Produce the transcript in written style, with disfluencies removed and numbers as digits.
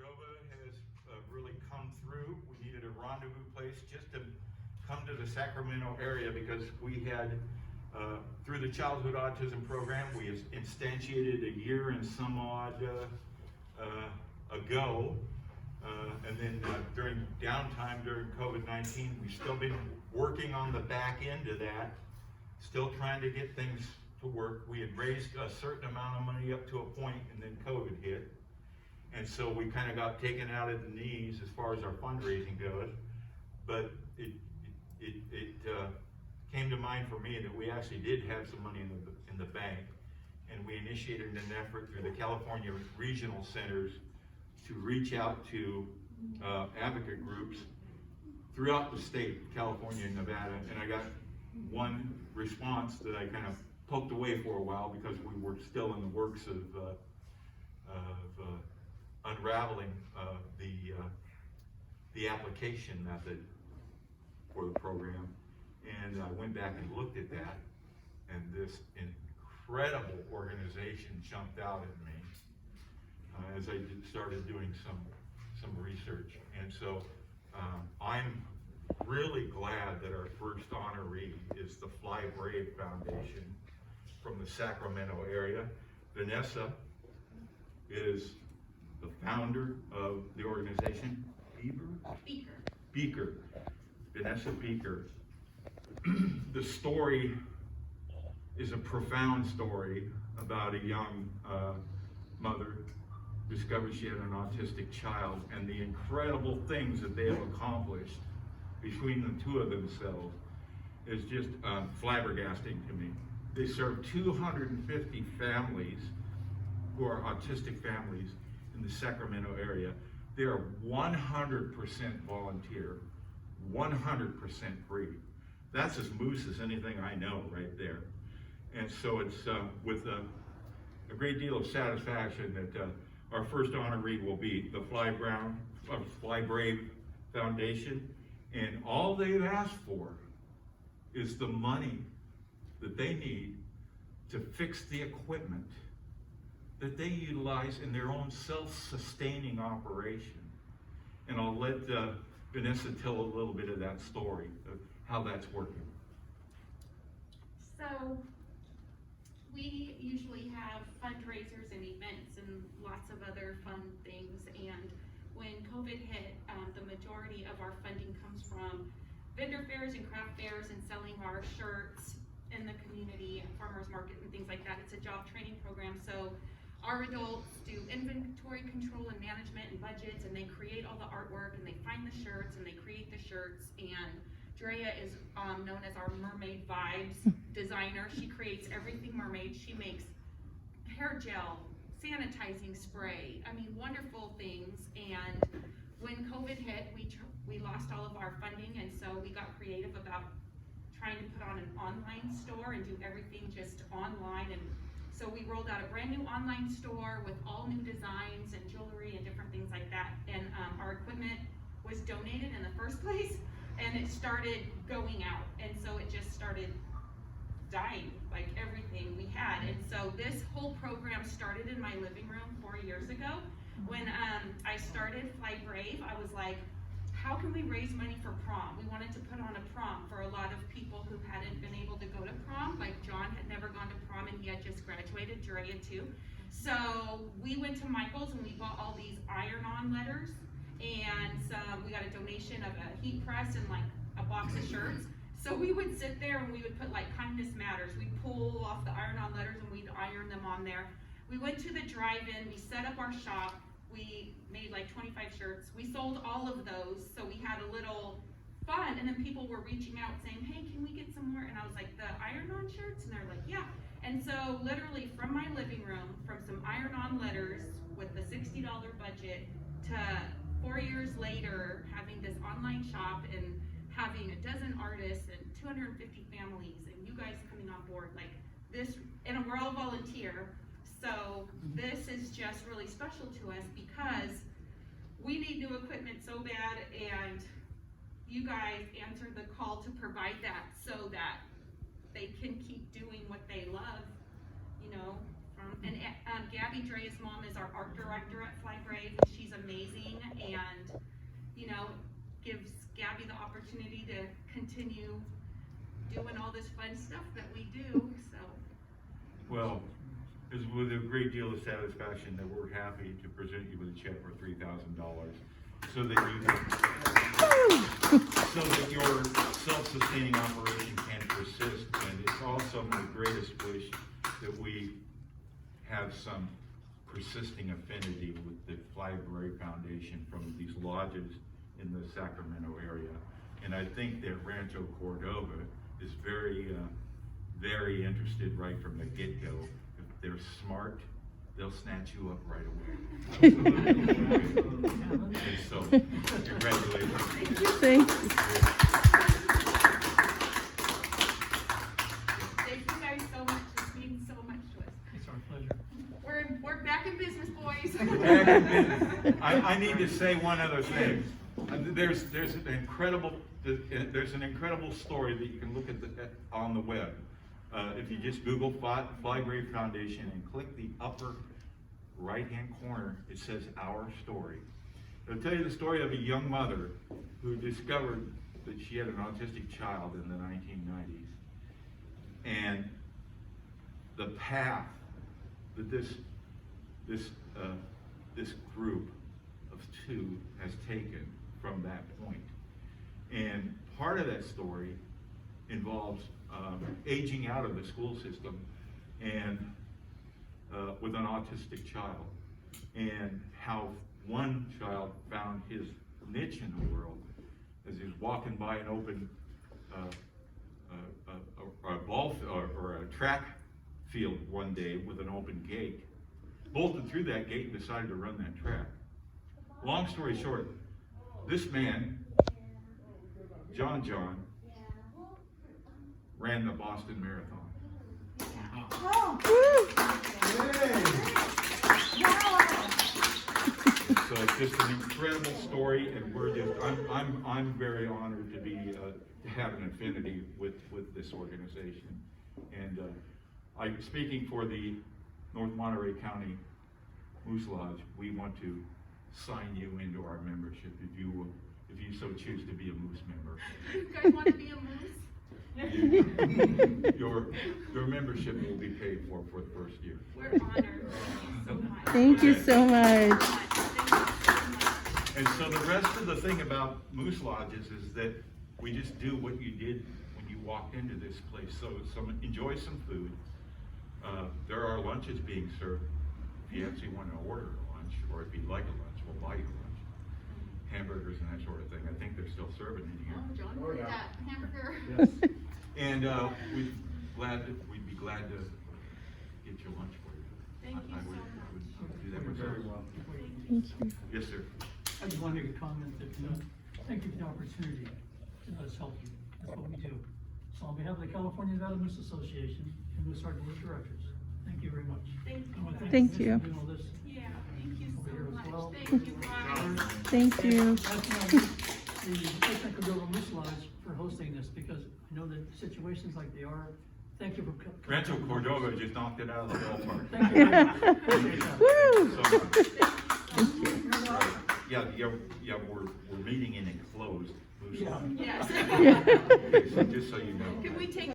Cordova has really come through. We needed a rendezvous place just to come to the Sacramento area because we had, through the Childhood Autism Program, we have instantiated a year and some odd ago. And then during downtime during COVID-19, we've still been working on the back end of that, still trying to get things to work. We had raised a certain amount of money up to a point, and then COVID hit. And so we kind of got taken out at the knees as far as our fundraising goes. But it came to mind for me that we actually did have some money in the bank, and we initiated an effort through the California Regional Centers to reach out to advocate groups throughout the state, California and Nevada. And I got one response that I kind of poked away for a while because we were still in the works of unraveling the application method for the program. And I went back and looked at that, and this incredible organization jumped out at me as I started doing some research. And so I'm really glad that our first honoree is the Fly Brave Foundation from the Sacramento area. Vanessa is the founder of the organization. Beaker. Vanessa Beaker. The story is a profound story about a young mother who discovered she had an autistic child, and the incredible things that they have accomplished between the two of themselves is just flabbergasting to me. They serve 250 families who are autistic families in the Sacramento area. They are 100% volunteer, 100% free. That's as moose as anything I know right there. And so it's with a great deal of satisfaction that our first honoree will be the Fly Brave Foundation. And all they've asked for is the money that they need to fix the equipment that they utilize in their own self-sustaining operation. And I'll let Vanessa tell a little bit of that story of how that's working. So we usually have fundraisers and events and lots of other fun things, and when COVID hit, the majority of our funding comes from vendor fairs and craft fairs and selling our shirts in the community, farmers market and things like that. It's a job training program, so our adults do inventory control and management and budgets, and they create all the artwork, and they find the shirts, and they create the shirts. And Drea is known as our Mermaid Vibes designer. She creates everything mermaid. She makes hair gel, sanitizing spray, I mean, wonderful things. And when COVID hit, we lost all of our funding, and so we got creative about trying to put on an online store and do everything just online. And so we rolled out a brand new online store with all new designs and jewelry and different things like that. And our equipment was donated in the first place, and it started going out. And so it just started dying, like everything we had. And so this whole program started in my living room 4 years ago. When I started Fly Brave, I was like, how can we raise money for prom? We wanted to put on a prom for a lot of people who hadn't been able to go to prom. Like John had never gone to prom, and he had just graduated, Drea too. So we went to Michael's and we bought all these iron-on letters, and we got a donation of a heat press and like a box of shirts. So we would sit there and we would put like kindness matters. We'd pull off the iron-on letters and we'd iron them on there. We went to the drive-in, we set up our shop. We made like 25 shirts. We sold all of those, so we had a little fun, and then people were reaching out saying, hey, can we get some more? And I was like, the iron-on shirts? And they're like, yeah. And so literally from my living room, from some iron-on letters with the $60 budget to 4 years later, having this online shop and having a dozen artists and 250 families and you guys coming on board, like this, and we're all volunteer. So this is just really special to us because we need new equipment so bad, and you guys answered the call to provide that so that they can keep doing what they love, you know, from. And Gabby Dre's mom is our art director at Fly Brave. She's amazing and, you know, gives Gabby the opportunity to continue doing all this fun stuff that we do, so. Well, it's with a great deal of satisfaction that we're happy to present you with a check for $3,000 so that you can, so that your self-sustaining operation can persist. And it's also my greatest wish that we have some persisting affinity with the Fly Brave Foundation from these lodges in the Sacramento area. And I think that Rancho Cordova is very, very interested right from the get-go. If they're smart, they'll snatch you up right away. And so, congratulations. Thank you. Thank you guys so much. This means so much to us. It's our pleasure. We're back in business, boys. I need to say one other thing. There's an incredible story that you can look at on the web. If you just Google Fly Brave Foundation and click the upper right-hand corner, it says Our Story. It'll tell you the story of a young mother who discovered that she had an autistic child in the 1990s. And the path that this group of two has taken from that point. And part of that story involves aging out of the school system and with an autistic child, and how one child found his niche in the world as he was walking by an open a track field one day with an open gate, bolted through that gate and decided to run that track. Long story short, this man, John, ran the Boston Marathon. So it's just an incredible story, and I'm very honored to be to have an affinity with this organization. And I'm speaking for the North Monterey County Moose Lodge. We want to sign you into our membership if you so choose to be a moose member. You guys want to be a moose? Your membership will be paid for the first year. We're honored. Thank you so much. And so the rest of the thing about Moose Lodges is that we just do what you did when you walked into this place. So enjoy some food. There are lunches being served. If you actually want to order a lunch, or if you'd like a lunch, we'll buy you a lunch. Hamburgers and that sort of thing. I think they're still serving in here. Oh, John, ordered that hamburger. And we'd be glad to get your lunch for you. Thank you I so would much. do that Very myself. well. Thank you. Yes, sir. I just want to make a comment that, thank you for the opportunity to let us help you. That's what we do. So on behalf of the California Nevada Moose Association and Moose Art Board of Directors, thank you very much. Thank I want to you. Thank the you. commission for doing all this. Yeah, thank you Over here so as much. well. Thank you, guys. Thank you. Last thing the President Cordova Moose Lodge for hosting this, because I know that situations like they are, thank you for. Rancho Cordova just knocked it out of the ballpark. Thank you very much. Appreciate that. Woo! So much. Yeah, we're meeting in enclosed. Yeah. Yes. Yeah. Okay, so just so you know. Can we take